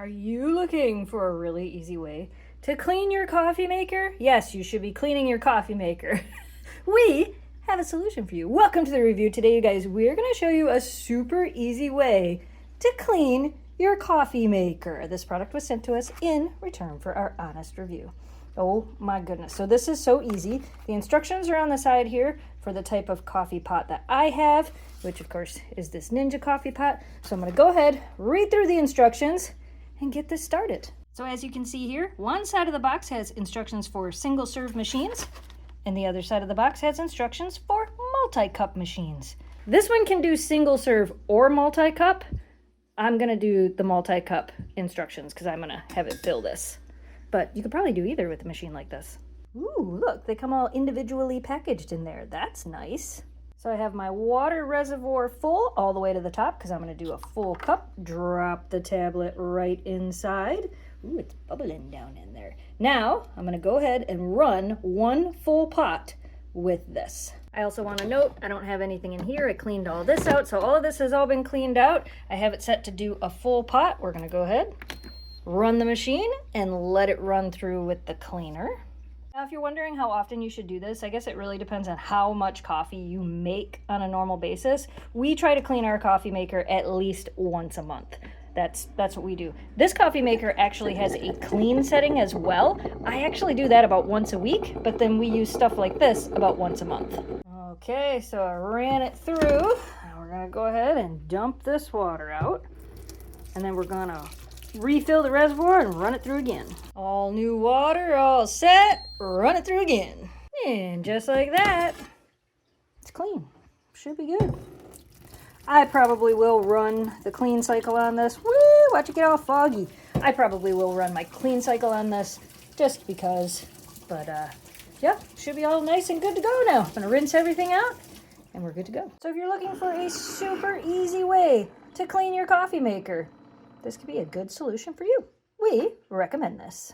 Are you looking for a really easy way to clean your coffee maker? Yes, you should be cleaning your coffee maker. We have a solution for you. Welcome to the review. Today, you guys, we're going to show you a super easy way to clean your coffee maker. This product was sent to us in return for our honest review. Oh my goodness. So this is so easy. The instructions are on the side here for the type of coffee pot that I have, which of course is this Ninja coffee pot. So I'm going to go ahead, read through the instructions, and get this started. So as you can see here, one side of the box has instructions for single serve machines, and the other side of the box has instructions for multi-cup machines. This one can do single serve or multi-cup. I'm gonna do the multi-cup instructions because I'm gonna have it fill this. But you could probably do either with a machine like this. Ooh, look, they come all individually packaged in there. That's nice. So I have my water reservoir full all the way to the top because I'm going to do a full cup. Drop the tablet right inside. Ooh, it's bubbling down in there. Now I'm going to go ahead and run one full pot with this. I also want to note I don't have anything in here. I cleaned all this out. So all of this has all been cleaned out. I have it set to do a full pot. We're going to go ahead, run the machine, and let it run through with the cleaner. Now, if you're wondering how often you should do this, I guess it really depends on how much coffee you make on a normal basis. We try to clean our coffee maker at least once a month. That's what we do. This coffee maker actually has a clean setting as well. I actually do that about once a week, but then we use stuff like this about once a month. Okay, so I ran it through. Now we're gonna go ahead and dump this water out. And then we're gonna refill the reservoir and run it through again. All new water, all set, run it through again. And just like that, it's clean. Should be good. I probably will run the clean cycle on this. Woo, watch it get all foggy. I probably will run my clean cycle on this just because, but yeah, should be all nice and good to go now. I'm gonna rinse everything out and we're good to go. So if you're looking for a super easy way to clean your coffee maker, this could be a good solution for you. We recommend this.